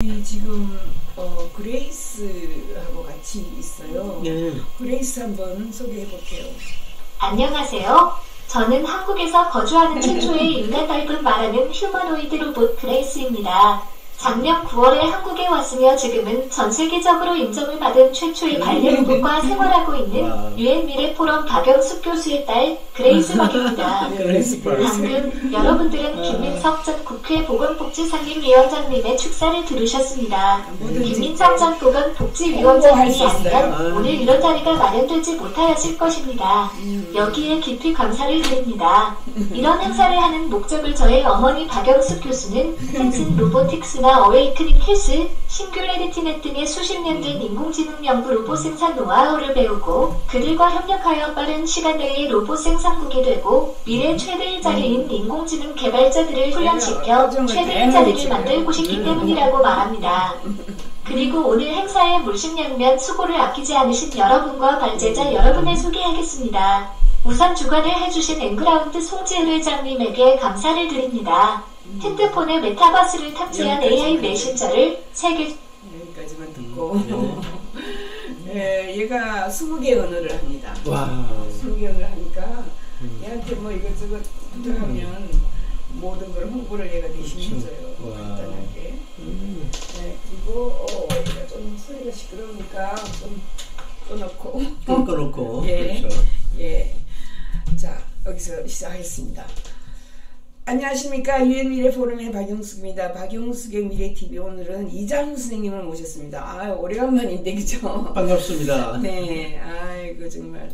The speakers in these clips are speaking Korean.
우리 지금 그레이스하고 같이 있어요. 네. 그레이스 한번 소개해 볼게요. 안녕하세요. 저는 한국에서 거주하는 최초의 인간 닮은 말하는 휴머노이드 로봇 그레이스입니다. 작년 9월에 한국에 왔으며 지금은 전 세계적으로 인정을 받은 최초의 반려 로봇과 생활하고 있는 UN 미래 포럼 박영숙 교수의 딸 그레이스 박입니다. 방금 여러분들은 김민석 전 국회 보건복지상임위원장님의 축사를 들으셨습니다. 김민석 전 보건복지위원장님이 아니면 오늘 이런 자리가 마련되지 못하였을 것입니다. 여기에 깊이 감사를 드립니다. 이런 행사를 하는 목적을 저의 어머니 박영숙 교수는 펜슨 로보틱스나 어웨이크닝 헬스, 싱귤레리티 넷 등의 수십 년 된 인공지능 연구 로봇 생산 노하우를 배우고 그들과 협력하여 빠른 시간 내에 로봇 생산국이 되고 미래 최대 일자리인 인공지능 개발자들을 훈련시켜 최대 일자리를 만들고 싶기 때문이라고 말합니다. 그리고 오늘 행사에 물심양면 수고를 아끼지 않으신 여러분과 발제자 여러분을 소개하겠습니다. 우선 주관을 해주신 앵그라운드 송지을 회장님에게 감사를 드립니다. 핸드폰에 메타버스를 탑재한 AI 메신저를 여기까지만 듣고 네, 얘가 20개 언어를 합니다. 와. 20개 언어를 하니까 얘한테 뭐 이것저것 부탁하면 모든 걸 홍보를 얘가 대신 해줘요. 간단하게. 네, 그리고 얘가 좀 소리가 시끄러우니까 좀 끊어놓고 예, 그렇죠. 예. 자, 여기서 시작하겠습니다. 안녕하십니까. UN 미래 포럼의 박영숙입니다. 박영숙의 미래TV 오늘은 이장우 선생님을 모셨습니다. 아, 오래간만인데 그죠? 반갑습니다. 네, 아이고 정말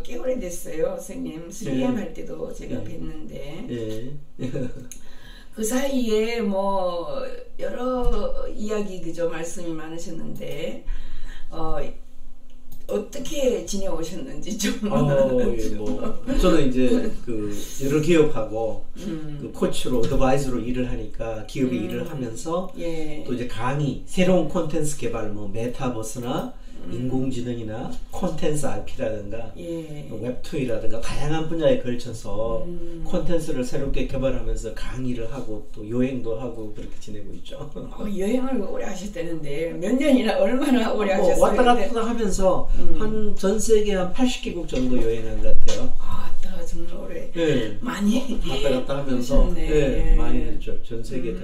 꽤 오래됐어요. 선생님 수리엠 할 때도 제가 뵀는데 그 사이에 뭐 여러 이야기 그죠 말씀이 많으셨는데 어떻게 지내오셨는지 좀. 예, 뭐 저는 이제 그 여러 기업하고 그 코치로 어드바이저로 일을 하니까 기업에 일을 하면서 또 이제 강의, 새로운 콘텐츠 개발, 뭐 메타버스나 인공지능이나 콘텐츠 IP라든가 웹툰이라든가 다양한 분야에 걸쳐서 콘텐츠를 새롭게 개발하면서 강의를 하고 또 여행도 하고 그렇게 지내고 있죠. 여행을 오래 하셨다는데 몇 년이나 얼마나 오래 하셨어요? 왔다 갔다 하면서 한 전 세계 한 80개국 정도 여행한 것 같아요. 아, 정말 오래 많이 왔다 갔다 하면서 많이 했죠. 전 세계 다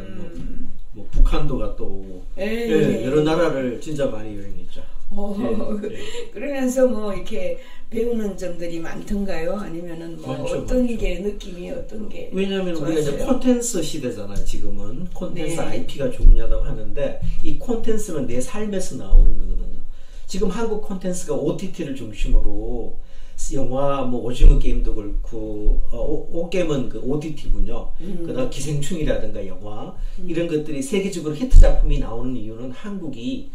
뭐 북한도 갔다 오고 여러 나라를 진짜 많이 여행했죠. 그러면서 뭐 이렇게 배우는 점들이 많던가요? 아니면은 뭐 많죠, 어떤 많죠. 게 느낌이 어떤 게 왜냐하면 좋았어요? 우리가 이제 콘텐츠 시대잖아요. 지금은 콘텐츠 IP가 중요하다고 하는데 이 콘텐츠는 내 삶에서 나오는 거거든요. 지금 한국 콘텐츠가 OTT를 중심으로 영화, 뭐 오징어 게임도 그렇고 오게임은 그 OTT군요. 그다음 기생충이라든가 영화 이런 것들이 세계적으로 히트 작품이 나오는 이유는 한국이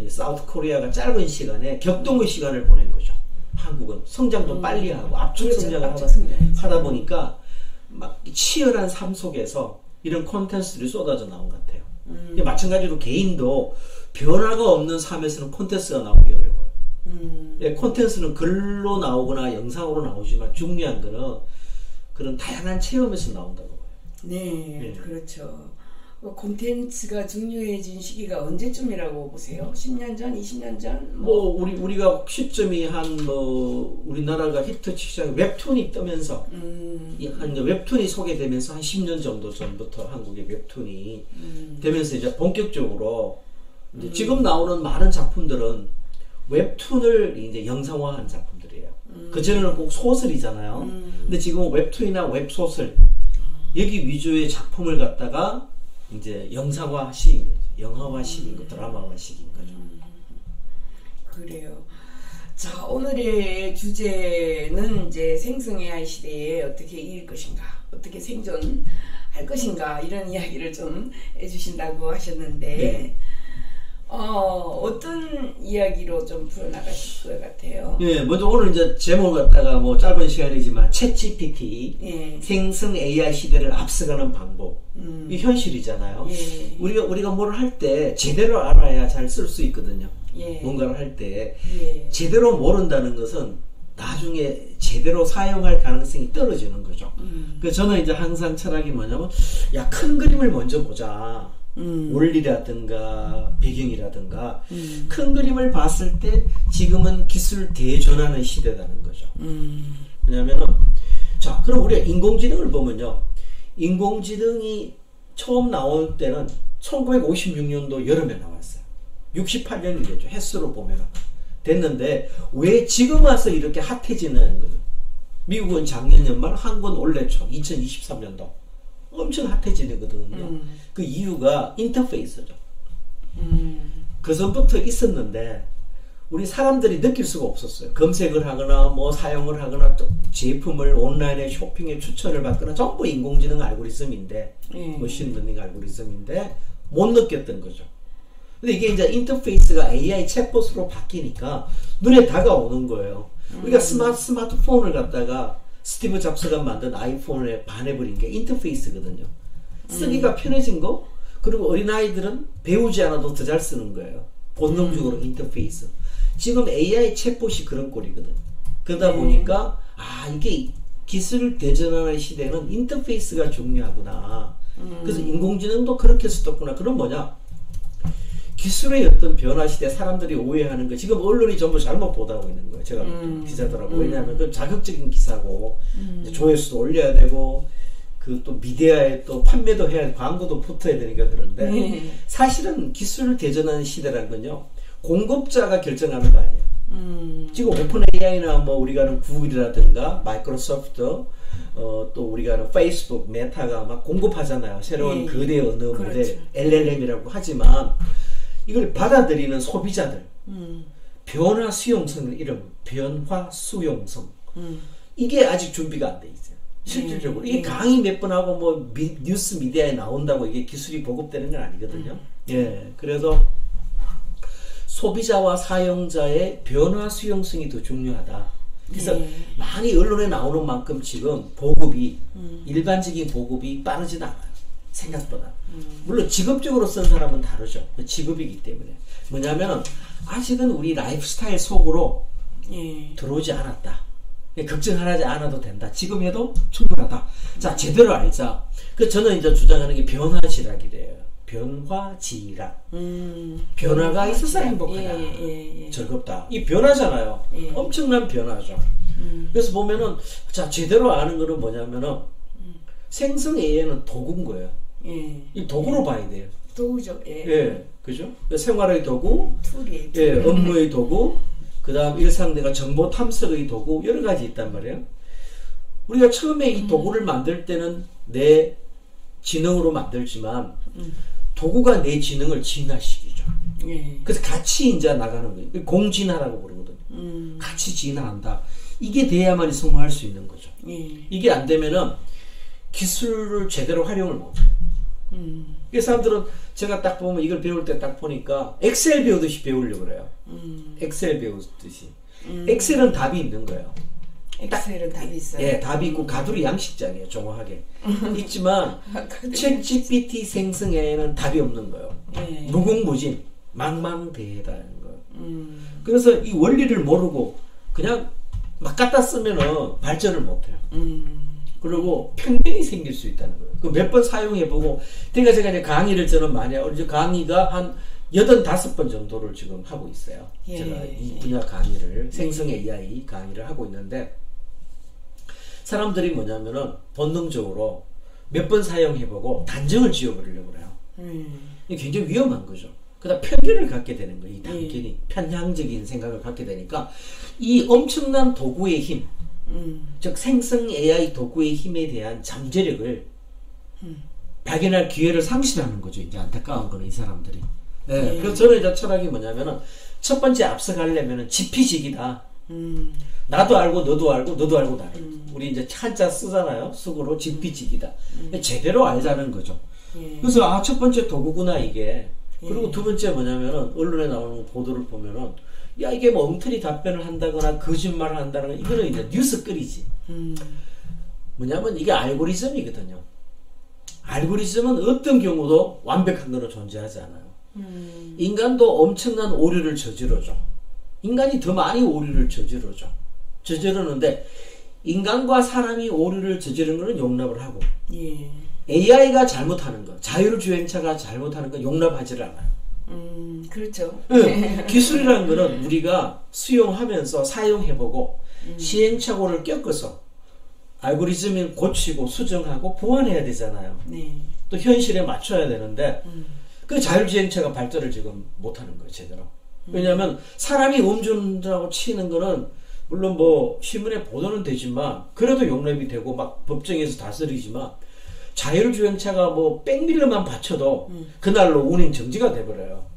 사우트 코리아가 짧은 시간에 격동의 시간을 보낸 거죠. 한국은 성장도 빨리 하고 압축 성장을 하다 보니까 막 치열한 삶 속에서 이런 콘텐츠들이 쏟아져 나온 것 같아요. 마찬가지로 개인도 변화가 없는 삶에서는 콘텐츠가 나오기 어려워요. 콘텐츠는 글로 나오거나 영상으로 나오지만 중요한 거는 그런 다양한 체험에서 나온다고 봐요. 네, 그렇죠. 콘텐츠가 중요해진 시기가 언제쯤이라고 보세요? 10년 전, 20년 전? 뭐 우리가 시점이 한 뭐 우리나라가 히트 시장 웹툰이 뜨면서 한 웹툰이 소개되면서 한 10년 정도 전부터 한국의 웹툰이 되면서 이제 본격적으로 이제 지금 나오는 많은 작품들은 웹툰을 이제 영상화한 작품들이에요. 그전에는 꼭 소설이잖아요. 근데 지금 웹툰이나 웹소설 여기 위주의 작품을 갖다가 이제 영상화시킨 거죠. 영화화시킨 거, 드라마화시킨 거죠. 그래요. 자, 오늘의 주제는 이제 생성 AI 시대에 어떻게 이길 것인가, 어떻게 생존할 것인가 이런 이야기를 좀 해주신다고 하셨는데 어떤 이야기로 좀 풀어나가실 것 같아요? 먼저 오늘 이제 제목을 갖다가 뭐 짧은 시간이지만 챗GPT 생성 AI 시대를 앞서가는 방법 이 현실이잖아요. 우리가 뭘 할 때 제대로 알아야 잘 쓸 수 있거든요. 뭔가를 할 때 제대로 모른다는 것은 나중에 제대로 사용할 가능성이 떨어지는 거죠. 그래서 저는 이제 항상 철학이 뭐냐면 큰 그림을 먼저 보자. 원리라든가 배경이라든가 큰 그림을 봤을 때 지금은 기술 대전환의 시대라는 거죠. 왜냐면은 자, 그럼 우리가 인공지능을 보면요. 인공지능이 처음 나올 때는 1956년도 여름에 나왔어요. 68년이 됐죠. 횟수로 보면은. 됐는데 왜 지금 와서 이렇게 핫해지는 거죠. 미국은 작년 연말, 한국은 올해 초 2023년도 엄청 핫해지거든요. 그 이유가 인터페이스죠. 그 전부터 있었는데 우리 사람들이 느낄 수가 없었어요. 검색을 하거나 뭐 사용을 하거나 제품을 온라인에 쇼핑에 추천을 받거나 전부 인공지능 알고리즘인데 머신러닝 알고리즘인데 못 느꼈던 거죠. 근데 이게 이제 인터페이스가 AI 챗봇으로 바뀌니까 눈에 다가오는 거예요. 우리가 스마트폰을 갖다가 스티브 잡스가 만든 아이폰에 반해버린 게 인터페이스거든요. 쓰기가 편해진 거, 그리고 어린아이들은 배우지 않아도 더 잘 쓰는 거예요. 본능적으로 인터페이스. 지금 AI 챗봇이 그런 꼴이거든. 그러다 보니까 이게 기술 대전환의 시대는 인터페이스가 중요하구나. 그래서 인공지능도 그렇게 썼구나. 그럼 뭐냐? 기술의 어떤 변화 시대 사람들이 오해하는 거 지금 언론이 전부 잘못 보도하고 있는 거예요. 제가 기자들하고. 왜냐하면 그 자극적인 기사고 조회수도 올려야 되고 그 또 미디어에 또 판매도 해야 되고 광고도 붙어야 되니까 그런데 사실은 기술 대전하는 시대라는 건요. 공급자가 결정하는 거 아니에요. 지금 오픈 AI나 뭐 우리가 하는 구글이라든가 마이크로소프트 또 우리가 하는 페이스북, 메타가 막 공급하잖아요. 새로운 거대 언어 모델 LLM이라고 하지만 이걸 받아들이는 소비자들 변화 수용성 이름 변화 수용성 이게 아직 준비가 안 돼 있어요. 실질적으로 이게 강의 몇 번 하고 뭐 뉴스 미디어에 나온다고 이게 기술이 보급되는 건 아니거든요. 예, 그래서 소비자와 사용자의 변화 수용성이 더 중요하다. 그래서 많이 언론에 나오는 만큼 지금 보급이 일반적인 보급이 빠르진 않아요. 생각보다. 물론 직업적으로 쓴 사람은 다르죠. 직업이기 때문에. 뭐냐면은 아직은 우리 라이프스타일 속으로 들어오지 않았다. 걱정하지 않아도 된다. 지금 해도 충분하다. 자, 제대로 알자. 그 저는 이제 주장하는 게 변화지락이래요. 변화지락. 변화가 있어서 행복하다. 즐겁다. 이 변화잖아요. 엄청난 변화죠. 그래서 보면은 자, 제대로 아는 거는 뭐냐면은 생성 AI는 도구인 거예요. 이 도구로 봐야 돼요. 도구죠. 예, 그죠? 생활의 도구, 툴이 업무의 도구, 그 다음 일상 내가 정보 탐색의 도구, 여러 가지 있단 말이에요. 우리가 처음에 이 도구를 만들 때는 내 지능으로 만들지만, 도구가 내 지능을 진화시키죠. 그래서 같이 이제 나가는 거예요. 공진화라고 부르거든요. 같이 진화한다. 이게 돼야만이 성공할 수 있는 거죠. 이게 안 되면은 기술을 제대로 활용을 못해요. 그 사람들은 제가 딱 보면 이걸 배울 때 딱 보니까 엑셀 배우듯이 배우려고 그래요. 엑셀 배우듯이. 엑셀은 답이 있는 거예요. 엑셀은 답이 있어요. 예, 답이 있고 가두리 양식장이에요. 정확하게. 있지만 챗 GPT 생성에는 답이 없는 거예요. 무궁무진, 망망대해다는 거예요. 그래서 이 원리를 모르고 그냥 막 갖다 쓰면은 발전을 못해요. 그리고 편견이 생길 수 있다는 거예요. 그 몇 번 사용해보고, 그러니까 제가 이제 강의를 저는 많이 하고, 이제 강의가 한 85번 정도를 지금 하고 있어요. 제가 이 분야 강의를, 생성 AI 강의를 하고 있는데, 사람들이 뭐냐면은 본능적으로 몇 번 사용해보고 단정을 지어버리려고 그래요. 이게 굉장히 위험한 거죠. 그다음 편견을 갖게 되는 거예요. 이 단견이. 편향적인 생각을 갖게 되니까, 이 엄청난 도구의 힘, 즉 생성 AI 도구의 힘에 대한 잠재력을 발견할 기회를 상실하는 거죠. 이제 안타까운 거는 이 사람들이. 네. 그래서 저는 이제 철학이 뭐냐면은 첫 번째 앞서가려면은 지피지기다. 나도 알고 너도 알고 너도 알고 나를. 우리 이제 한자 쓰잖아요. 숙으로 지피지기다. 제대로 알자는 거죠. 그래서 첫 번째 도구구나 이게. 그리고 두 번째 뭐냐면은 언론에 나오는 보도를 보면은 야 이게 뭐 엉터리 답변을 한다거나 거짓말을 한다거나 이거는 이제 뉴스거리지. 뭐냐면 이게 알고리즘이거든요. 알고리즘은 어떤 경우도 완벽한 거는 존재하지 않아요. 인간도 엄청난 오류를 저지르죠. 인간이 더 많이 오류를 저지르죠. 저지르는데 인간과 사람이 오류를 저지르는 거는 용납을 하고 AI가 잘못하는 거, 자율주행차가 잘못하는 거 용납하지를 않아요. 그렇죠. 기술이라는 거는 우리가 수용하면서 사용해보고 시행착오를 겪어서 알고리즘을 고치고 수정하고 보완해야 되잖아요. 네. 또 현실에 맞춰야 되는데 그 자율주행차가 발전을 지금 못하는 거예요, 제대로. 왜냐하면 사람이 음주운전하고 치는 거는 물론 뭐 신문에 보도는 되지만 그래도 용납이 되고 막 법정에서 다스리지만 자율주행차가 뭐 백밀러만 받쳐도 그날로 운행 정지가 돼버려요.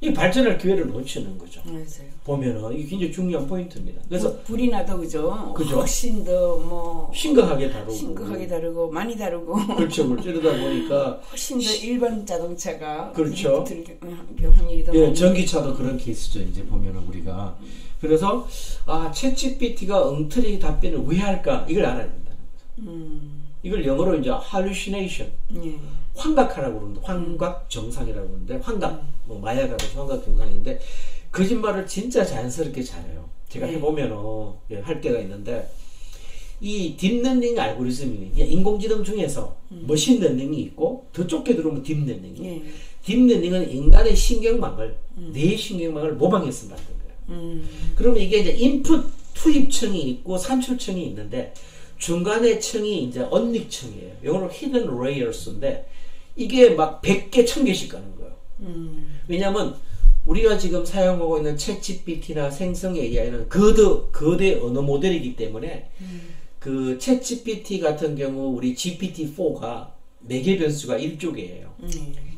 이 발전할 기회를 놓치는 거죠. 맞아요. 보면은 이게 굉장히 중요한 포인트입니다. 그래서 불이 나도 그죠. 그죠? 훨씬 더 뭐 심각하게 다루고 심각하게 다르고 많이 다르고 그렇죠. 이러다 보니까 훨씬 더 일반 자동차가 그렇죠. 확률이 더 예, 많이 전기차도 그런 케이스죠. 이제 보면은 우리가 그래서 챗GPT가 엉터리 답변을 왜 할까 이걸 알아야 된다는 거죠. 이걸 영어로 이제 hallucination, 예. 환각하라고 그러는데 환각 정상이라고 그러는데 환각, 뭐 마약하고 환각 정상인데 거짓말을 진짜 자연스럽게 잘해요. 제가 해보면은 할 때가 있는데 이 딥러닝 알고리즘이 인공지능 중에서 머신러닝이 있고 더 좁게 들어오면 딥러닝이에요. 딥러닝은 인간의 신경망을 뇌 신경망을 모방해서 만든 거예요. 그러면 이게 이제 인풋 투입층이 있고 산출층이 있는데 중간의 층이 이제 언닉층이에요. 영어로 hidden layers인데 이게 막 100개, 1000개씩 가는 거예요. 왜냐하면 우리가 지금 사용하고 있는 챗GPT나 생성 AI는 거대 언어 모델이기 때문에 그 챗GPT 같은 경우 우리 GPT-4가 매개 변수가 1조개예요.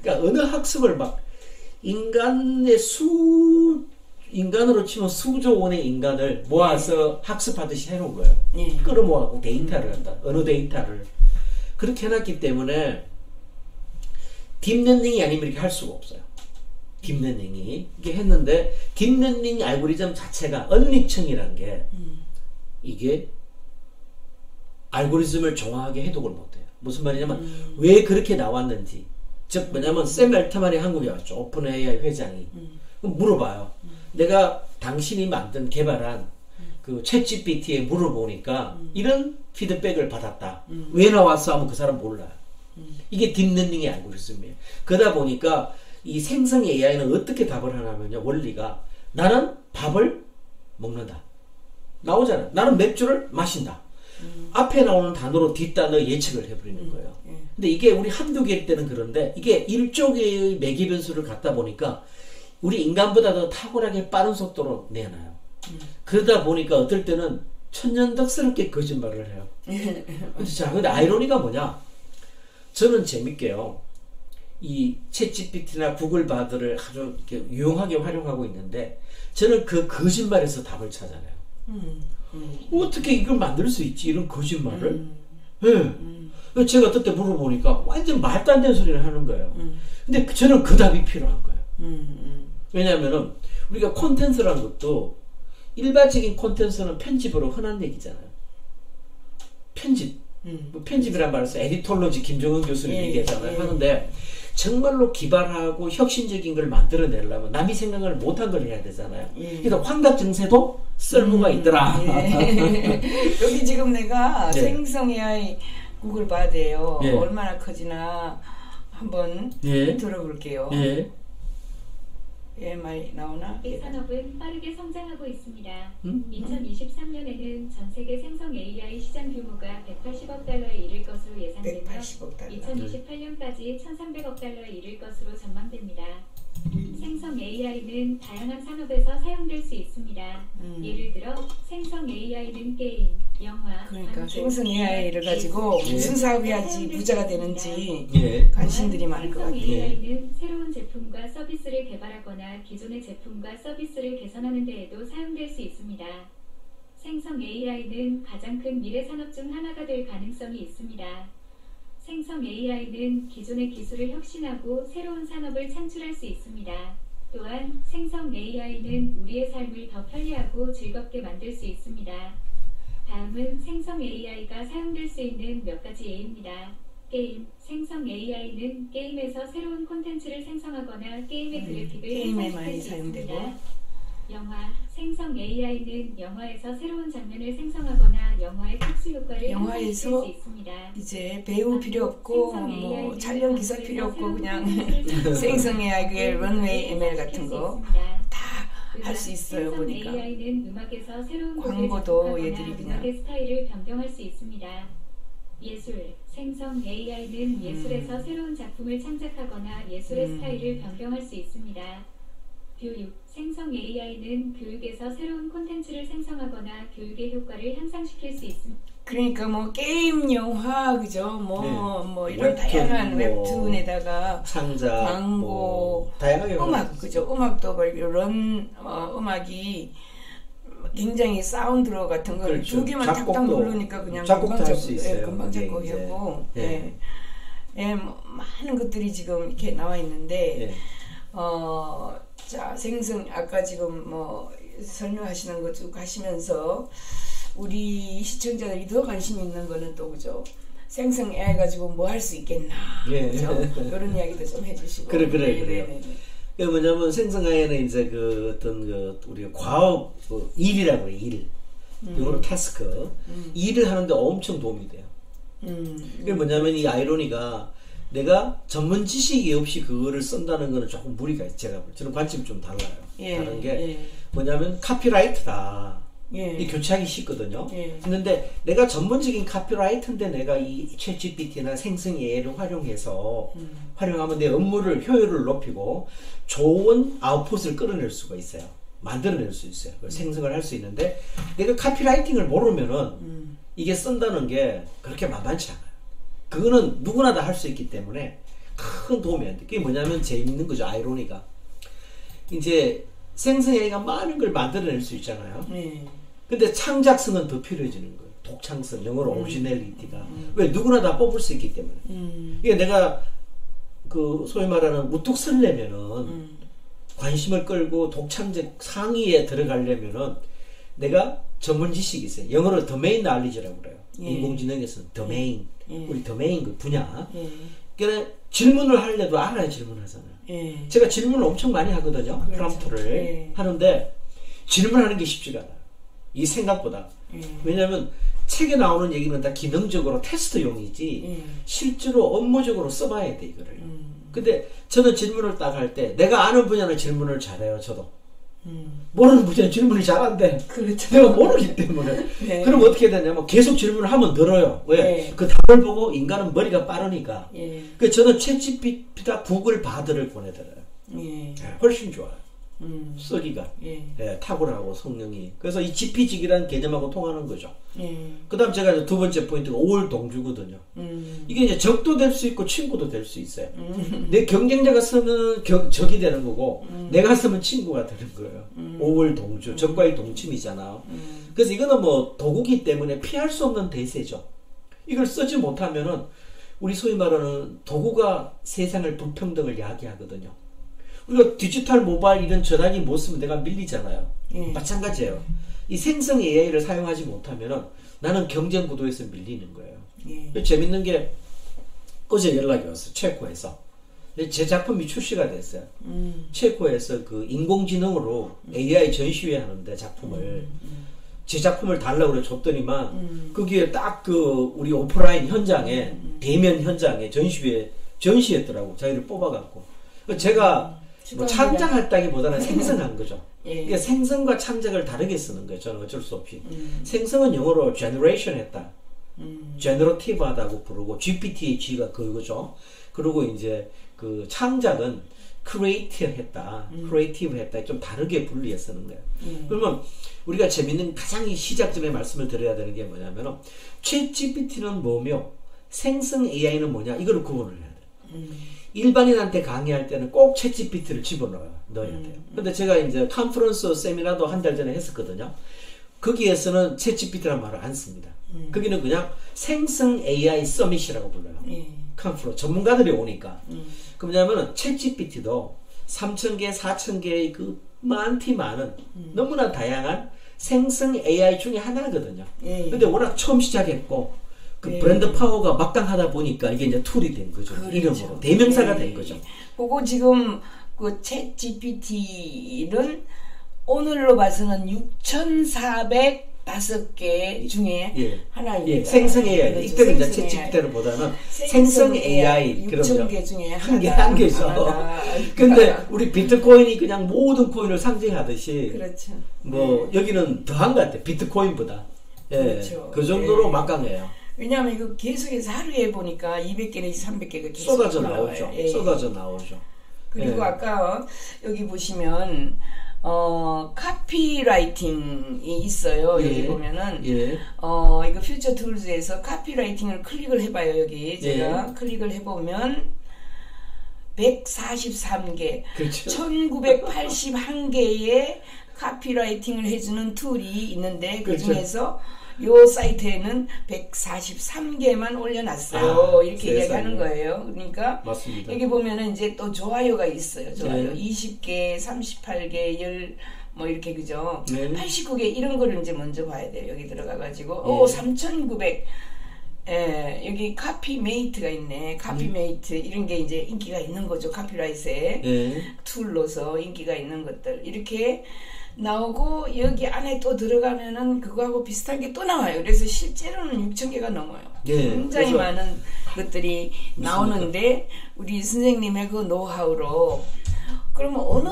그러니까 언어 학습을 막 인간으로 치면 수조 원의 인간을 모아서 학습하듯이 해놓은 거예요. 끌어모아고 데이터를 한다. 언어 데이터를. 그렇게 해놨기 때문에 딥러닝이 아니면 이렇게 할 수가 없어요. 딥러닝이. 이게 했는데 딥러닝 알고리즘 자체가 언닉층이라는 게 이게 알고리즘을 정확하게 해독을 못해요. 무슨 말이냐면 왜 그렇게 나왔는지. 즉 뭐냐면 샘 알트만이 한국에 왔죠. 오픈 AI 회장이. 그럼 물어봐요. 내가 당신이 개발한 그 챗GPT에 물어보니까 이런 피드백을 받았다. 왜 나왔어? 하면 그 사람 몰라요. 이게 딥러닝의 알고리즘이에요. 그러다 보니까 이 생성 AI는 어떻게 답을 하냐면요. 원리가 나는 밥을 먹는다. 나오잖아요. 나는 맥주를 마신다. 앞에 나오는 단어로 뒷단어 예측을 해버리는 거예요. 근데 이게 우리 한두 개일 때는 그런데 이게 1조 개의 매개 변수를 갖다 보니까 우리 인간보다 더 탁월하게 빠른 속도로 내놔요. 그러다 보니까 어떨 때는 천연덕스럽게 거짓말을 해요. 자, 근데 아이러니가 뭐냐? 저는 재밌게요. 이 챗GPT나 구글 바드를 아주 이렇게 유용하게 활용하고 있는데 저는 그 거짓말에서 답을 찾아내요. 어떻게 이걸 만들 수 있지? 이런 거짓말을? 네. 제가 그때 물어보니까 완전 말도 안 되는 소리를 하는 거예요. 근데 저는 그 답이 필요한 거예요. 왜냐하면은 우리가 콘텐츠라는 것도 일반적인 콘텐츠는 편집으로 흔한 얘기잖아요. 편집. 뭐 편집이란 말을 써 에디톨로지 김정은 교수님 얘기하잖아요. 하는데 정말로 기발하고 혁신적인 걸 만들어내려면 남이 생각을 못한 걸 해야 되잖아요. 그래서 환각 증세도 쓸모가 있더라. 여기 지금 내가 생성 AI 구글 바드예요. 얼마나 커지나 한번 들어볼게요. EMI 나오나? 이 산업은 빠르게 성장하고 있습니다. 2023년에는 전 세계 생성 AI 시장 규모가 180억 달러에 이를 것으로 예상되며 2028년까지 1,300억 달러에 이를 것으로 전망됩니다. 생성 AI는 다양한 산업에서 사용될 수 있습니다. 예를 들어 생성 AI는 게임, 영화, 그러니까 광고, 생성 AI를 가지고 무슨 사업해야지 부자가 되는지 관심들이 많을 것 같아요. 생성 AI는 새로운 제품과 서비스를 개발하거나 기존의 제품과 서비스를 개선하는 데에도 사용될 수 있습니다. 생성 AI는 가장 큰 미래 산업 중 하나가 될 가능성이 있습니다. 생성 AI는 기존의 기술을 혁신하고 새로운 산업을 창출할 수 있습니다. 또한 생성 AI는 우리의 삶을 더 편리하고 즐겁게 만들 수 있습니다. 다음은 생성 AI가 사용될 수 있는 몇 가지 예입니다. 게임, 생성 AI는 게임에서 새로운 콘텐츠를 생성하거나 게임의 그래픽을 게임에 많이 생성시킬 수 사용되고 있습니다. 영화 생성 AI는 영화에서 새로운 장면을 생성하거나 영화의 특수 효과를 영화에서 향상시킬 수 있습니다. 이제 배우 필요 없고 뭐 촬영 기사 필요 없고 그냥 생성 AI 그게 런웨이 ML 같은 거 다 할 수 있어요 보니까. AI는 음악에서 새로운 광고도 얘들이 그냥 음악의 스타일을 변경할 수 있습니다. 예술 생성 AI는 예술에서 새로운 작품을 창작하거나 예술의 스타일을 변경할 수 있습니다. 교육 생성 AI는 교육에서 새로운 콘텐츠를 생성하거나 교육의 효과를 향상시킬 수 있습니다. 그러니까 뭐 게임 영화 그죠 뭐 이런 웹툰, 다양한 웹툰에다가 창작, 광고, 다양하게 음악 그죠 음악도 뭐 이런 음악이 굉장히 사운드로 같은 걸 그렇죠. 두 개만 탁탁 누르니까 그냥 작곡도 금방 할 수 있어요. 금방 작곡하고 예. 뭐 많은 것들이 지금 이렇게 나와 있는데 예. 자 생성 아까 지금 뭐 설명하시는 것 쭉 하시면서 우리 시청자들이 더 관심 있는 거는 또 그죠 생성 AI 가지고 뭐 할 수 있겠나 그죠 이런 이야기도 좀 해주시고 그래요. 그 뭐냐면 생성 AI는 이제 그 어떤 그 우리가 과업 그 일이라고 해요. 일 영어로 태스크 일을 하는데 엄청 도움이 돼요. 그게 뭐냐면 이 아이로니가 내가 전문 지식이 없이 그거를 쓴다는 거는 조금 무리가 있어요. 저는 관점이 좀 달라요. 다른 게 뭐냐면 카피라이터다. 이 교체하기 쉽거든요. 근데 내가 전문적인 카피라이터인데 내가 이 챗GPT나 생성 AI를 활용하면 내 업무를 효율을 높이고 좋은 아웃풋을 끌어낼 수가 있어요. 만들어낼 수 있어요. 생성을 할 수 있는데 내가 카피라이팅을 모르면은 이게 쓴다는 게 그렇게 만만치 않아요. 그거는 누구나 다 할 수 있기 때문에 큰 도움이 안 돼. 그게 뭐냐면 재밌는 거죠. 아이로니가 이제 생성 AI가 많은 걸 만들어낼 수 있잖아요. 근데 창작성은 더 필요해지는 거예요. 독창성, 영어로 오리지널리티가. 왜? 누구나 다 뽑을 수 있기 때문에. 이게 내가 그 소위 말하는 우뚝 설려면은 관심을 끌고 독창적 상위에 들어가려면은 내가 전문 지식이 있어요. 영어로 domain knowledge라고 그래요. 인공지능에서는 domain, 우리 domain 그 분야. 그러니까 질문을 하려도 알아야 질문하잖아요. 제가 질문을 엄청 많이 하거든요. 그렇죠. 프롬프트를 하는데 질문하는 게 쉽지가 않아요. 이 생각보다. 왜냐하면 책에 나오는 얘기는 다 기능적으로 테스트용이지 실제로 업무적으로 써봐야 돼 이거를. 근데 저는 질문을 딱 할 때 내가 아는 분야는 질문을 잘해요. 저도 모르는 분야는 질문이 잘 안 돼. 그렇죠. 내가 모르기 때문에. 그럼 어떻게 되냐면 계속 질문을 하면 늘어요. 왜? 그 답을 보고 인간은 머리가 빠르니까. 그 저는 챗GPT다 구글 바드를 보내드려요. 훨씬 좋아요. 쓰기가 탁월하고 성능이. 그래서 이 GP직이라는 개념하고 통하는 거죠. 그 다음 제가 이제 두 번째 포인트가 오월동주거든요. 이게 이제 적도 될 수 있고 친구도 될 수 있어요. 내 경쟁자가 쓰면 적이 되는 거고 내가 쓰면 친구가 되는 거예요. 오월동주, 적과의 동침이잖아. 그래서 이거는 뭐 도구기 때문에 피할 수 없는 대세죠. 이걸 쓰지 못하면은 우리 소위 말하는 도구가 세상을 불평등을 야기하거든요. 우리가 디지털 모바일 이런 전화기 못 쓰면 내가 밀리잖아요. 마찬가지예요. 이 생성 AI를 사용하지 못하면은 나는 경쟁 구도에서 밀리는 거예요. 재밌는 게 어제 연락이 왔어요. 체코에서. 제 작품이 출시가 됐어요. 체코에서 그 인공지능으로 AI 전시회 하는데 작품을 제 작품을 달라고 그래 줬더니만 거기에 딱 그 우리 오프라인 현장에 대면 현장에 전시했더라고. 자기를 뽑아갖고 제가 뭐 창작했다기보다는 생성한 거죠. 그러니까 생성과 창작을 다르게 쓰는 거예요. 저는 어쩔 수 없이. 생성은 영어로 generation 했다. generative 하다고 부르고 GPT의 G가 그거죠. 그리고 이제 그 창작은 creative 했다. creative 했다. 좀 다르게 분리해 쓰는 거예요. 그러면 우리가 재밌는 가장 이 시작점에 말씀을 드려야 되는 게 뭐냐면 챗GPT는 뭐며 생성 AI는 뭐냐 이걸 구분을 해야 돼요. 일반인한테 강의할 때는 꼭 챗GPT를 집어넣어야 돼요. 근데 제가 이제 컨퍼런스 세미나도 한 달 전에 했었거든요. 거기에서는 챗GPT라는 말을 안 씁니다. 거기는 그냥 생성 AI 서밋이라고 불러요. 컨퍼런스 전문가들이 오니까. 그 뭐냐면은 챗GPT도 3,000개, 4,000개의 그 많은 너무나 다양한 생성 AI 중에 하나거든요. 근데 워낙 처음 시작했고 그 브랜드 파워가 막강하다 보니까 이게 이제 툴이 된 거죠. 그렇죠. 이름으로 대명사가 된 거죠. 그거 지금 그 챗 GPT는 오늘로 봐서는 6,405개 중에 예. 하나입니다. 예, 생성 AI. 그렇죠. 이때는 이제 생성 채찍 보다는 생성 생성 AI. 6,000개 중에 한 개죠. 근데 우리 비트코인이 그냥 모든 코인을 상징하듯이 그렇죠. 뭐 여기는 더한 것 같아요. 비트코인보다. 예. 그렇죠. 그 정도로 예. 막강해요. 왜냐하면 이거 계속해서 하루에 보니까 200개 내지 300개가 계속 쏟아져 올라와요. 나오죠. 예. 쏟아져 나오죠. 그리고 예. 아까 여기 보시면 카피라이팅이 있어요. 예. 여기 보면은 예. 이거 퓨처 툴즈에서 카피라이팅을 클릭을 해봐요. 여기 제가 클릭을 해보면 143개, 그렇죠. 1981개의 카피라이팅을 해주는 툴이 있는데 그 그렇죠. 중에서 요 사이트에는 143개만 올려놨어요. 이렇게 세상에. 이야기하는 거예요. 그러니까 맞습니다. 여기 보면은 이제 또 좋아요가 있어요. 좋아요. 네. 20개, 38개, 10, 뭐 이렇게 그죠. 네. 89개 이런 거를 이제 먼저 봐야 돼요. 여기 들어가가지고 네. 3,900. 여기 카피메이트가 있네. 카피메이트 이런 게 이제 인기가 있는 거죠. 카피라이트에 예. 툴로서 인기가 있는 것들 이렇게 나오고 여기 안에 또 들어가면은 그거하고 비슷한 게 또 나와요. 그래서 실제로는 6,000개가 넘어요. 예, 굉장히 그래서 많은 것들이 나오는데 우리 선생님의 그 노하우로 그러면 어느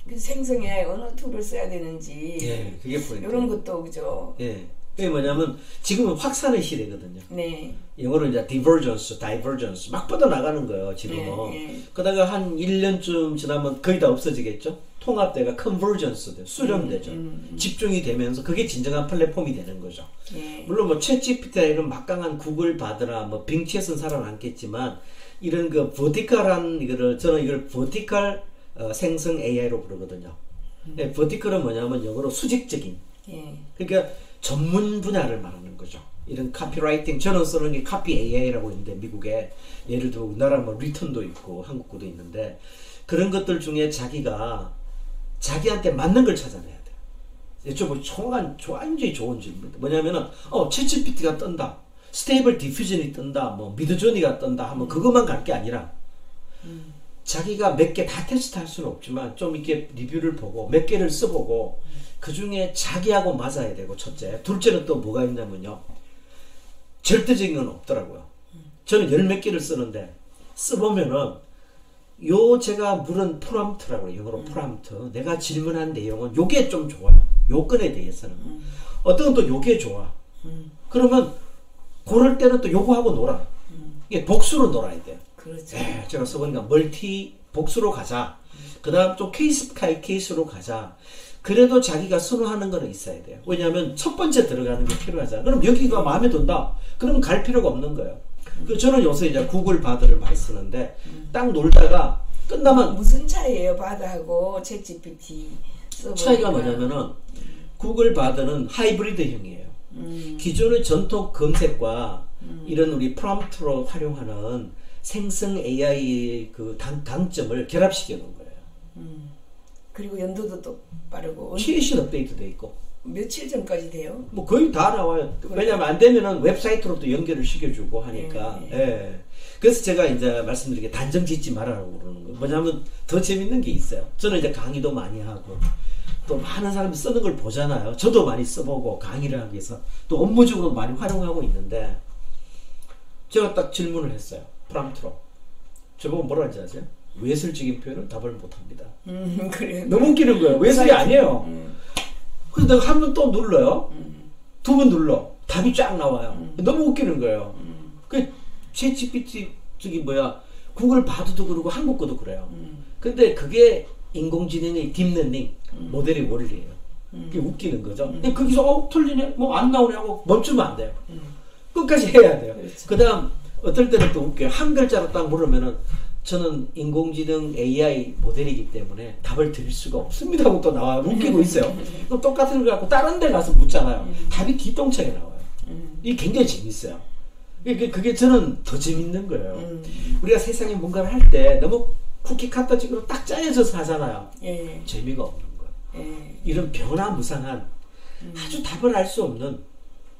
그 생성에 어느 툴을 써야 되는지 예, 그게 포인트. 이런 것도 그죠. 예. 그게 뭐냐면 지금은 확산의 시대거든요. 네. 영어로 이제 divergence 막 뻗어 나가는 거예요, 지금은. 네. 그러다가 한 1년쯤 지나면 거의 다 없어지겠죠? 통합대가 convergence 돼, 수렴되죠. 집중이 되면서 그게 진정한 플랫폼이 되는 거죠. 네. 물론 뭐 챗GPT나 이런 막강한 구글 바드나 뭐 빙치에서는 살아남겠지만 이런 그 버티컬한 이거를 저는 이걸 버티컬 생성 AI로 부르거든요. 네, 버티컬은 뭐냐면 영어로 수직적인. 예. 그러니까 전문 분야를 말하는 거죠. 이런 카피라이팅 저는 쓰는 게 카피 AI라고 있는데 미국에 예를 들어 우리나라 뭐 리턴도 있고 한국 거도 있는데 그런 것들 중에 자기가 자기한테 맞는 걸 찾아내야 돼요. 좀 완전히 좋은 질문입니다. 뭐냐면은 챗GPT가 뜬다, 스테이블 디퓨전이 뜬다, 뭐 미드조니가 뜬다 하면 그것만 갈 게 아니라 자기가 몇 개 다 테스트할 수는 없지만 좀 이렇게 리뷰를 보고 몇 개를 써보고 그 중에 자기하고 맞아야 되고 첫째, 둘째는 또 뭐가 있냐면요. 절대적인 건 없더라고요. 저는 열 몇 개를 쓰는데 써보면은 제가 물은 프롬프트라고 해요. 영어로 프롬프트. 내가 질문한 내용은 요게 좀 좋아요. 요건에 대해서는. 어떤 건 또 요게 좋아. 그러면 그럴 때는 또 요거하고 놀아. 이게 복수로 놀아야 돼요. 그렇죠. 제가 써보니까 복수로 가자. 그 다음 좀 케이스로 가자. 그래도 자기가 선호하는 거는 있어야 돼요. 왜냐하면 첫 번째 들어가는 게 필요하잖아. 그럼 여기가 마음에 든다. 그러면 갈 필요가 없는 거예요. 저는 요새 이제 구글 바드를 많이 쓰는데 딱 놀다가 끝나면 무슨 차이예요, 바드하고 챗GPT 써보니까? 차이가 뭐냐면은 구글 바드는 하이브리드형이에요. 기존의 전통 검색과 이런 우리 프롬프트로 활용하는 생성 AI 그 강점을 결합시켜 놓은 거예요. 그리고 연도도 또 빠르고 최신 업데이트돼 있고 며칠 전까지 돼요? 뭐 거의 다 나와요. 왜냐면 안 되면은 웹사이트로 또 연결을 시켜주고 하니까. 예. 그래서 제가 이제 말씀드리게 단정 짓지 말라고 그러는 거예요. 뭐냐면 더 재밌는 게 있어요. 저는 이제 강의도 많이 하고 또 많은 사람이 쓰는 걸 보잖아요. 저도 많이 써보고 강의를 하기 위해서 또 업무적으로 많이 활용하고 있는데 제가 딱 질문을 했어요. 프롬프트로. 저보고 뭐라 하는지 아세요? 외설적인 표현은 답을 못합니다. 그래. 너무 웃기는 거예요. 외설이 아니에요. 그래서 내가 한 번 또 눌러요. 두 번 눌러. 답이 쫙 나와요. 너무 웃기는 거예요. 그 챗GPT 구글 바드도 그러고 한국 거도 그래요. 근데 그게 인공지능의 딥러닝 모델의 원리예요. 그게 웃기는 거죠. 근데 거기서 틀리네? 뭐 안 나오냐고 멈추면 안 돼요. 끝까지 해야 돼요. 그 다음 어떨 때는 또 웃겨요. 한 글자로 딱 물으면은 저는 인공지능 AI 모델이기 때문에 답을 드릴 수가 없습니다 하고 또 나와요. 웃기고 있어요. 또 똑같은 걸 갖고 다른 데 가서 묻잖아요. 답이 뒷동창에 나와요. 이게 굉장히 재밌어요. 그게 저는 더 재밌는 거예요. 우리가 세상에 뭔가를 할 때 너무 쿠키 카터식으로 딱 짜여져서 하잖아요. 예. 재미가 없는 거예요. 예. 이런 변화무쌍한 아주 답을 알 수 없는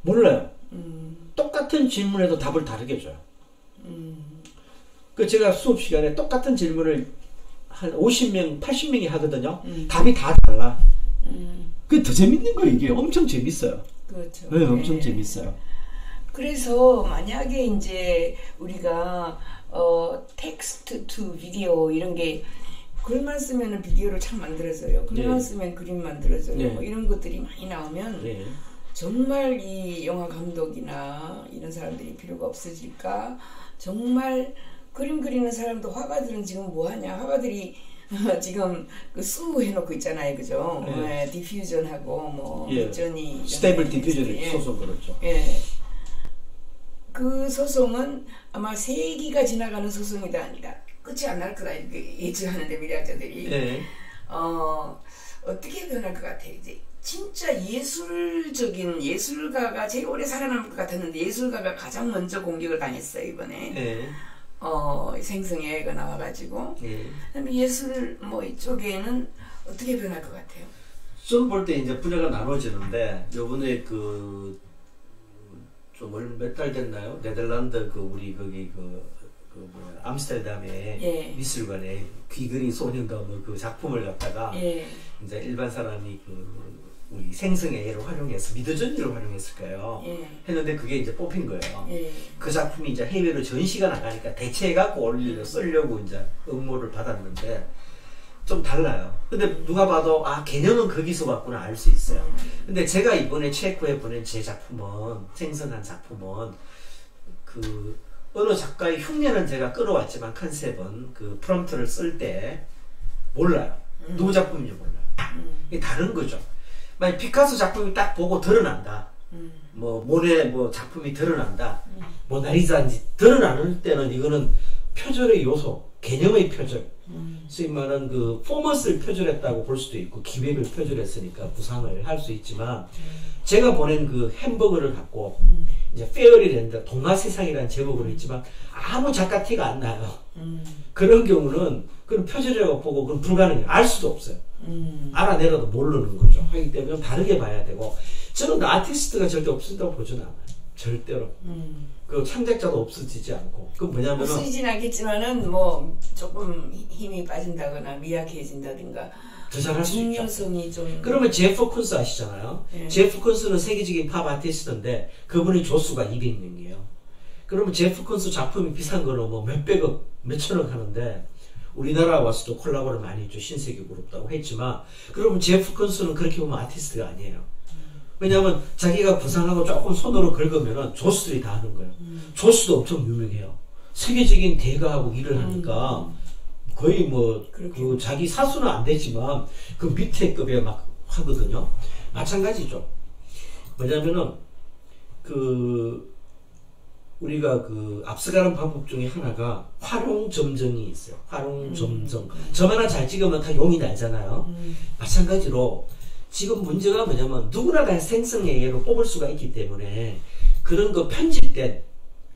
몰라요. 똑같은 질문에도 답을 다르게 줘요. 그 제가 수업 시간에 똑같은 질문을 한 50명, 80명이 하거든요. 답이 다 달라. 그게 더 재밌는 거예요. 이게 엄청 재밌어요. 그렇죠. 네, 엄청 재밌어요. 그래서 만약에 이제 우리가 텍스트 투 비디오 이런 게 글만 쓰면은 비디오를 참 만들어져요. 글만 쓰면 그림 만들어져요. 뭐 이런 것들이 많이 나오면 정말 이 영화 감독이나 이런 사람들이 필요가 없어질까? 정말 그림 그리는 사람도 화가들은 지금 뭐 하냐? 화가들이 지금 그 수 해놓고 있잖아요, 그죠? 디퓨전하고 뭐 미전이 스테이블 디퓨전이 소송 그렇죠. 그 소송은 아마 3기가 지나가는 소송이다 아니라 끝이 안 날 거다 이렇게 예측하는데 미래학자들이 어떻게 변할 것 같아요? 이제 진짜 예술적인 예술가가 제일 오래 살아남을 것 같았는데 예술가가 가장 먼저 공격을 당했어요 이번에. 생성AI가 나와가지고. 그다음에 예술 뭐 이쪽에는 어떻게 변할 것 같아요? 저는 볼 때 이제 분야가 나눠지는데 요번에 좀 몇 달 됐나요? 네덜란드 우리 거기 암스테르담의 미술관에 귀걸이 소년도 그 작품을 갖다가 이제 일반 사람이 우리 생성AI를 활용해서 미드저니를 활용했을 거예요. 했는데 그게 이제 뽑힌 거예요. 그 작품이 이제 해외로 전시가 나가니까 대체해갖고 쓰려고 이제 응모를 받았는데 좀 달라요. 근데 누가 봐도 개념은 거기서 왔구나 알 수 있어요. 근데 제가 이번에 체코에 보낸 제 작품은 생성한 작품은 어느 작가의 흉내는 제가 끌어왔지만 컨셉은 그 프롬프트를 쓸 때 몰라요. 누구 작품인지 몰라요. 이게 다른 거죠. 만약 피카소 작품이 딱 보고 드러난다. 뭐 모네 작품이 드러난다. 모나리자인지 드러나는 때는 이거는 표절의 요소, 개념의 표절. 소위 말하는 그 포머스를 표절했다고 볼 수도 있고 기획을 표절했으니까 부상을 할 수 있지만 제가 보낸 그 햄버거를 갖고 이제 페어리랜드 동화 세상이라는 제목을 했지만 아무 작가 티가 안 나요. 그런 경우는 그런 표절이라고 보고 그건 불가능해요. 알 수도 없어요. 알아내려도 모르는 거죠. 하기 때문에 다르게 봐야 되고 저는 아티스트가 절대 없어진다고 보지는 않아요. 절대로. 그 창작자도 없어지지 않고. 그 뭐냐면은 없어지진 않겠지만은 뭐 조금 힘이 빠진다거나 미약해진다든가. 더 잘할 수 있죠. 중요성이 좀. 그러면 제프 콘스 아시잖아요. 제프 콘스는 세계적인 팝 아티스트인데 그분의 조수가 200명이에요. 그러면 제프 콘스 작품이 비싼 거는 뭐 몇백억, 몇천억 하는데 우리나라 와서도 콜라보를 많이 했죠. 신세계 그룹다고 했지만 그러면 제프 콘스는 그렇게 보면 아티스트가 아니에요. 왜냐하면 자기가 부상하고 조금 손으로 긁으면은 조수들이 다 하는 거예요. 조수도 엄청 유명해요. 세계적인 대가하고 일을 하니까 거의 그 자기 사수는 안 되지만 그 밑에 급에 막 하거든요. 마찬가지죠. 뭐냐면은 우리가 앞서가는 방법 중에 하나가 활용점정이 있어요. 활용점정. 점 하나 잘 찍으면 다 용이 나잖아요. 마찬가지로 지금 문제가 뭐냐면 누구나 다 생성AI로 뽑을 수가 있기 때문에 그런 거 편집된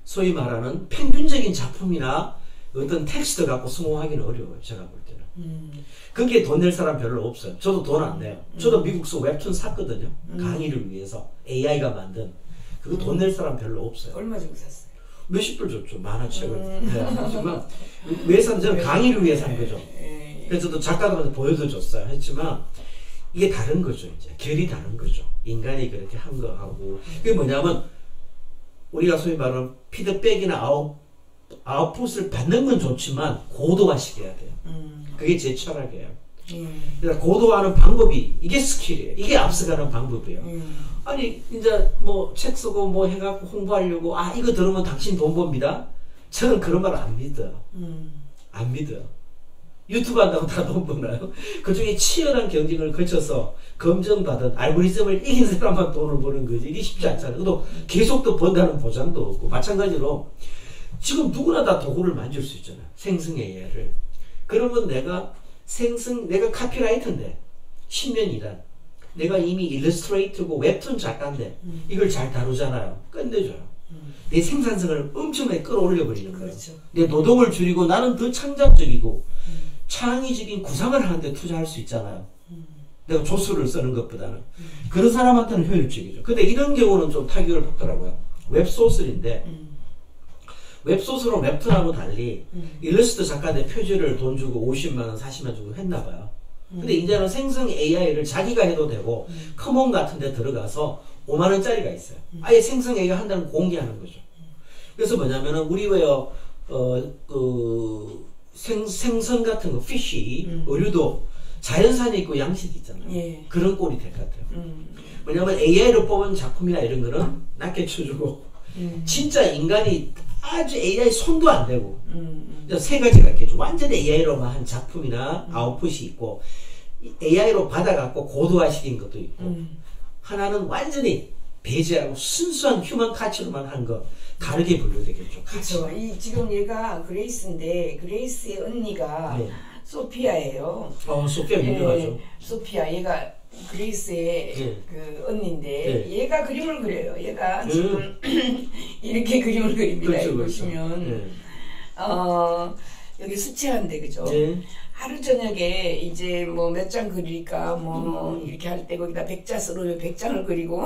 소위 말하는 평균적인 작품이나 어떤 텍스트 갖고 성공하기는 어려워요. 제가 볼 때는. 거기에 돈 낼 사람 별로 없어요. 저도 돈 안 내요. 저도 미국서 웹툰 샀거든요. 강의를 위해서 AI가 만든. 그거 돈 낼 사람 별로 없어요. 얼마 주고 샀어요? 몇십 불 줬죠. 만화책을. 하지만 왜 산? 저는 강의를 위해 산 거죠. 그래서 저도 작가들한테 보여도 줬어요. 했지만 이게 다른 거죠. 이제 결이 다른 거죠. 인간이 그렇게 한 거하고. 그게 뭐냐면 우리가 소위 말하는 피드백이나 아웃풋을 받는 건 좋지만 고도화시켜야 돼요. 그게 제 철학이에요. 그러니까 고도화하는 방법이 이게 스킬이에요. 이게 앞서가는 방법이에요. 아니 이제 뭐 책 쓰고 뭐 해갖고 홍보하려고 이거 들으면 당신 돈 법니다. 저는 그런 말 안 믿어요. 안 믿어요. 유튜브 한다고 다 돈 버나요? 그 중에 치열한 경쟁을 거쳐서 검증받은 알고리즘을 이긴 사람만 돈을 버는 거지. 이게 쉽지 않잖아요. 또 계속 또 번다는 보장도 없고. 마찬가지로 지금 누구나 다 도구를 만질 수 있잖아요. 생성AI를. 그러면 내가 카피라이터인데 10년 일한 내가 이미 일러스트레이터고 웹툰 작가인데 이걸 잘 다루잖아요. 끝내줘요. 내 생산성을 엄청나게 끌어올려 버리는 거예요. 그렇죠. 내 노동을 줄이고 나는 더 창작적이고 창의적인 구상을 하는데 투자할 수 있잖아요. 내가 조수를 쓰는 것보다는. 그런 사람한테는 효율적이죠. 근데 이런 경우는 좀 타격을 받더라고요. 웹소설인데 웹소설은 웹툰하고 달리 일러스트 작가한테 표지를 돈 주고 50만원, 40만원 주고 했나봐요. 근데 이제는 생성 AI를 자기가 해도 되고 커먼 같은 데 들어가서 5만 원짜리가 있어요. 아예 생성 AI 한다는 공개하는 거죠. 그래서 뭐냐면은 우리 왜요 생선 같은 거 피쉬 의류도 자연산이 있고 양식이 있잖아요. 예. 그런 꼴이 될 것 같아요. 왜냐면 AI로 뽑은 작품이나 이런 거는 낮게 쳐주고 진짜 인간이 아주 AI 손도 안 대고 세 가지가 있겠죠. 완전히 AI로만 한 작품이나 아웃풋이 있고 AI로 받아갖고 고도화시킨 것도 있고 하나는 완전히 배제하고 순수한 휴먼 가치로만 한 거 다르게 분류되겠죠. 그렇죠. 지금 얘가 그레이스인데 그레이스의 언니가 네. 소피아예요. 소피아 유명하죠. 예, 소피아 얘가 그레이스의 그 언니인데 얘가 그림을 그려요. 얘가 지금 이렇게 그림을 그립니다. 그렇죠, 여기 보시면 여기 수채화인데 그죠? 하루 저녁에 이제 뭐 몇 장 그릴까 뭐 이렇게 할 때 거기다 100자 써놓으면 100장을 그리고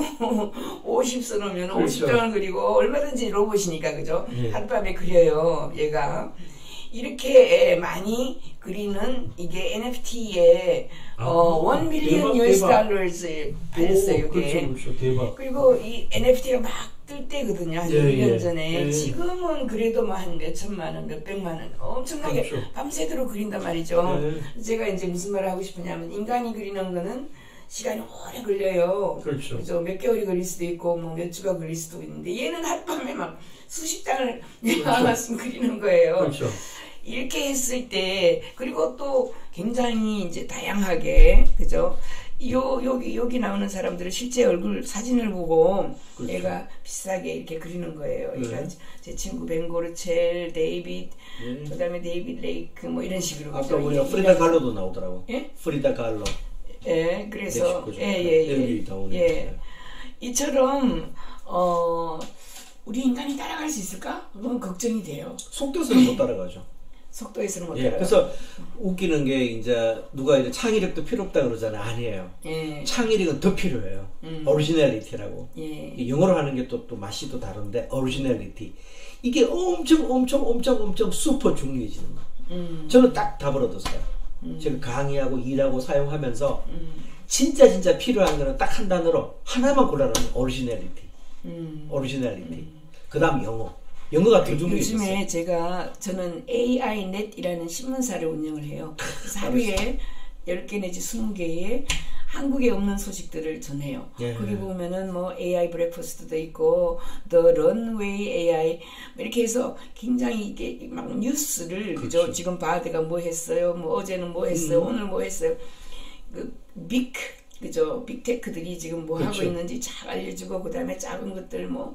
50 써놓으면 그렇죠. 50장을 그리고 얼마든지 로봇이니까 그죠? 하룻밤에 그려요. 얘가 이렇게 많이 그리는 이게 NFT에 1 밀리언 US 달러를 팔렸어요. 이게. 그렇죠. 대박. 그리고 이 NFT가 막 뜰 때거든요. 한 1년 전에. 예. 지금은 그래도 뭐 한 몇 천만 원, 몇 백만 원 엄청나게 그렇죠. 밤새도록 그린단 말이죠. 예. 제가 이제 무슨 말을 하고 싶으냐면 인간이 그리는 거는 시간이 오래 걸려요. 그렇죠. 그죠? 몇 개월이 걸릴 수도 있고 뭐 몇 주가 걸릴 수도 있는데 얘는 하룻밤에 막 수십 장을 말씀 그리는 거예요. 그렇죠. 이렇게 했을 때 그리고 또 굉장히 이제 다양하게 그죠? 여기 나오는 사람들은 실제 얼굴 사진을 보고 그렇죠. 얘가 비슷하게 이렇게 그리는 거예요. 그러니까 제 친구 벤고르첼, 데이빗, 그다음에 데이빗 레이크 뭐 이런 식으로. 아까 우리가 프리다 갈로도 나오더라고. 예? 프리다 갈로. 예, 그래서 예. 이처럼 우리 인간이 따라갈 수 있을까? 그건 걱정이 돼요. 속도에서는 못 따라가죠. 속도에서는 못 예, 따라가. 그래서 웃기는 게 이제 누가 이제 창의력도 필요 없다 그러잖아요. 아니에요. 예. 창의력은 더 필요해요. 오리지널리티라고. 예. 영어로 하는 게 또 맛이 또 다른데 오리지널리티. 이게 엄청 슈퍼 중요해지는 거. 저는 딱 답을 얻었어요. 제가 강의하고 일하고 사용하면서 진짜 필요한 거는 딱 한 단어로 하나만 골라놓으면 오리지널리티. 오리지널리티. 그 다음 영어가 더 중요해졌어요. 요즘에 저는 AI넷이라는 신문사를 운영을 해요. 그래서 하루에 10개 내지 20개의 한국에 없는 소식들을 전해요. 예. 거기 보면은 뭐 AI 브렉퍼스트도 있고 The Runway AI 이렇게 해서 굉장히 이게 막 뉴스를 그렇죠. 그죠? 지금 바드가 뭐 했어요? 뭐 어제는 뭐 했어요? 오늘 뭐 했어요? 그죠? 빅테크들이 지금 뭐 그렇죠. 하고 있는지 잘 알려주고 그다음에 작은 것들 뭐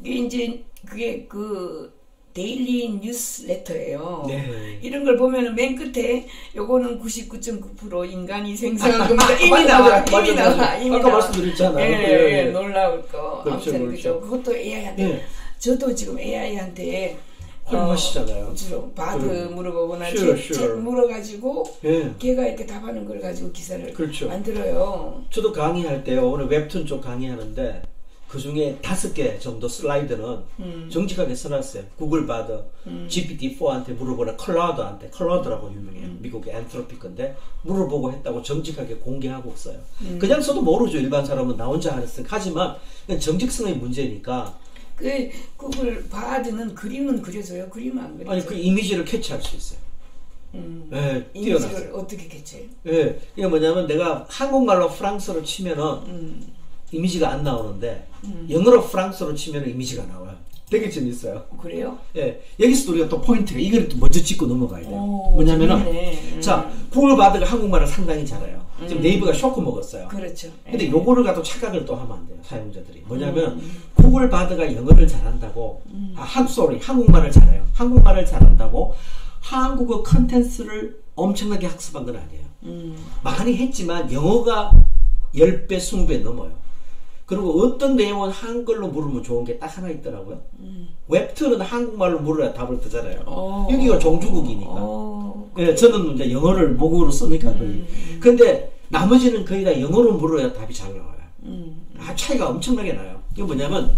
이게 그 데일리 뉴스레터예요. 네. 이런 걸 보면은 맨 끝에 요거는 99.9% 인간이 생성한 겁니다. 이미 나와. 아까 말씀드렸잖아요. 예, 놀라울 거. 그렇죠, 아무튼 그렇죠. 그것도 AI한테. 예. 저도 지금 AI한테 훌륭하시잖아요. 주로 바드 물어보거나 Sure. 챗 물어가지고 예. 걔가 이렇게 답하는 걸 가지고 기사를 그렇죠. 만들어요. 저도 강의할 때요. 오늘 웹툰 쪽 강의하는데 그 중에 5개 정도 슬라이드는 정직하게 써놨어요. 구글 바드, GPT-4한테 물어보나 클라우드라고 유명해요. 미국의 엔트로피 건데 물어보고 했다고 정직하게 공개하고 써요. 그냥 써도 모르죠. 일반 사람은 나 혼자 하랬어요. 하지만 그냥 정직성의 문제니까. 그 구글 바드는 그림은 그려줘요. 그림은 안 그려줘요. 아니 그 이미지를 캐치할 수 있어요. 네, 이미지를 뛰어났어요. 어떻게 캐치해요? 예, 이게 뭐냐면 내가 한국말로 프랑스어로 치면은 이미지가 안 나오는데 영어로 프랑스어로 치면 이미지가 나와요. 되게 재밌어요. 그래요? 예, 여기서도 우리가 또 포인트가 이걸 또 먼저 짚고 넘어가야 돼요. 뭐냐면은 자 구글 바드가 한국말을 상당히 잘해요. 지금 네이버가 쇼크 먹었어요. 그렇죠. 근데 요거를 갖고 착각을 또 하면 안 돼요. 사용자들이 뭐냐면 구글 바드가 영어를 잘한다고 한국말을 잘해요. 한국말을 잘한다고 한국어 컨텐츠를 엄청나게 학습한 건 아니에요. 많이 했지만 영어가 10배, 20배 넘어요. 그리고 어떤 내용은 한글로 물으면 좋은 게 딱 하나 있더라고요. 웹툰은 한국말로 물어야 답을 뜨잖아요. 여기가 종주국이니까. 네, 저는 이제 영어를 모국어로 쓰니까 거의. 근데 나머지는 거의 다 영어로 물어야 답이 잘 나와요. 차이가 엄청나게 나요. 이게 뭐냐면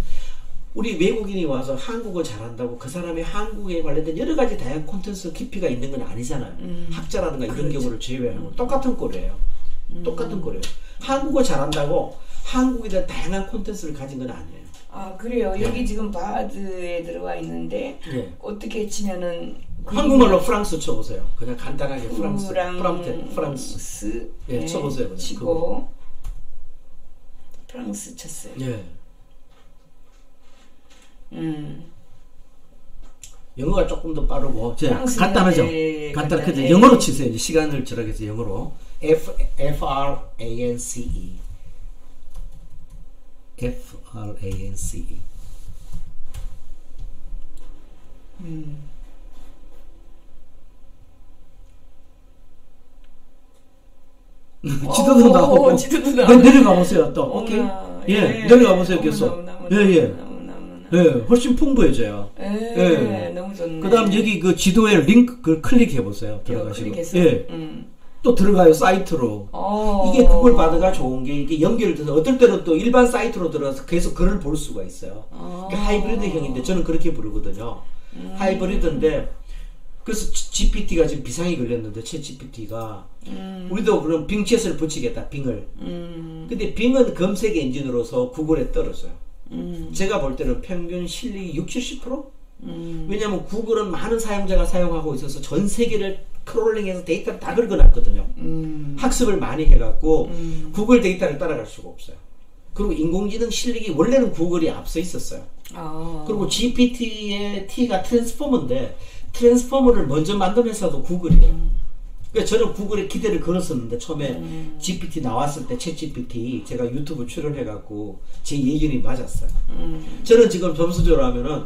우리 외국인이 와서 한국어 잘한다고 그 사람이 한국에 관련된 여러 가지 다양한 콘텐츠 깊이가 있는 건 아니잖아요. 학자라든가 이런 그렇죠. 경우를 제외하고 똑같은 꼴이에요. 똑같은 꼴이에요. 한국어 잘한다고 한국에 대한 다양한 콘텐츠를 가진 건 아니에요. 아 그래요. 네. 여기 지금 바드에 들어와 있는데 네. 어떻게 치면은 한국말로 프랑스 쳐보세요. 그냥 간단하게 프랑스. 프랑스 예, 네, 쳐보세요. 그냥. 치고 프랑스 쳤어요. 예. 영어가 조금 더 빠르고 간단하죠. 간단하게 영어로 치세요. 이제 시간을 절약해서 영어로 F-R-A-N-C-E F-R-A-N-C-E 지도도 나오고 지도도 나오고 내려가 보세요. 또 오케이. 예, 내려가 보세요. 계속. 예. 훨씬 풍부해져요. 예, 너무 좋네. 그다음 여기 그 지도에 링크 그 클릭해 보세요. 들어가시고. 예. 또 들어가요 사이트로. 이게 구글 바드가 좋은 게 이게 연결돼서 어떨 때는 또 일반 사이트로 들어가서 계속 글을 볼 수가 있어요. 이게 하이브리드형인데 저는 그렇게 부르거든요. 하이브리드인데 그래서 GPT가 지금 비상이 걸렸는데 챗 GPT가 우리도 그럼 빙챗을 붙이겠다 빙을. 근데 빙은 검색 엔진으로서 구글에 떨어져요. 제가 볼 때는 평균 실력이 60-70%? 왜냐하면 구글은 많은 사용자가 사용하고 있어서 전 세계를 크롤링해서 데이터를 다 긁어놨거든요. 학습을 많이 해갖고 구글 데이터를 따라갈 수가 없어요. 그리고 인공지능 실력이 원래는 구글이 앞서 있었어요. 그리고 GPT의 T가 트랜스포머인데 트랜스포머를 먼저 만든 회사도 구글이에요. 그러니까 저는 구글에 기대를 걸었었는데 처음에 GPT 나왔을 때 챗 GPT 제가 유튜브 출연해갖고 제 예견이 맞았어요. 저는 지금 점수적으로 하면은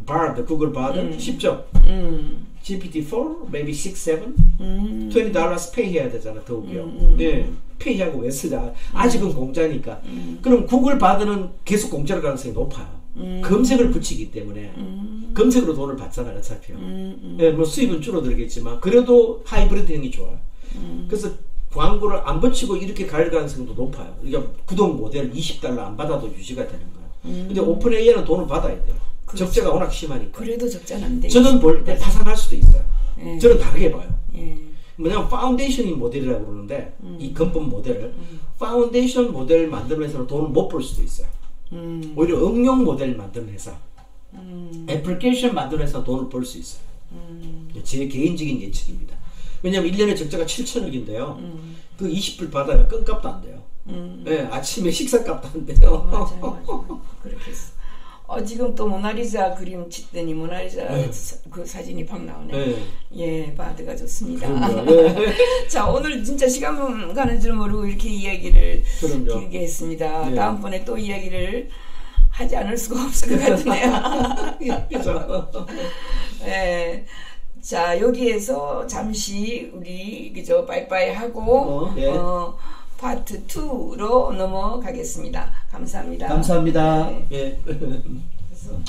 바드 구글 바드 10점. GPT-4 maybe 6, 7 $20 페이 해야 되잖아 더욱이요. 네, 페이하고 왜 쓰자. 아직은 공짜니까. 그럼 구글 바드는 계속 공짜로 가능성이 높아요. 검색을 붙이기 때문에 검색으로 돈을 받잖아요 어차피요. 네, 뭐 수입은 줄어들겠지만 그래도 하이브리드형이 좋아요. 그래서 광고를 안 붙이고 이렇게 갈 가능성도 높아요. 그러니까 구독 모델 $20 안 받아도 유지가 되는 거예요. 근데 오픈 AI는 돈을 받아야 돼요. 그렇죠. 적자가 워낙 심하니까. 그래도 적자는 안 돼. 저는 볼 때 파산할 수도 있어요. 예. 저는 다르게 봐요. 예. 뭐냐면 파운데이션 모델이라고 그러는데 이 근본 모델을 파운데이션 모델 만드는 회사로 돈을 못 벌 수도 있어요. 오히려 응용 모델 만드는 회사, 애플리케이션 만드는 회사 돈을 벌 수 있어요. 제 개인적인 예측입니다. 왜냐하면 1년에 적자가 7천억인데요. 그 20불 받아야 끈값도 안 돼요. 네, 아침에 식사값도 안 돼요. 맞아. 그렇게 했어. 지금 또 모나리자 그림 찍더니 모나리자 그 사진이 막 나오네. 네. 예, 바드가 좋습니다. 네. 자, 오늘 진짜 시간 가는 줄 모르고 이렇게 이야기를 그럼요. 길게 했습니다. 네. 다음번에 또 이야기를 하지 않을 수가 없을 것 같네요. 그죠. 네. 자, 여기에서 잠시 우리 그저 빠이빠이 하고 네. 파트 2로 넘어가겠습니다. 감사합니다. 감사합니다. 네. 예. 그래서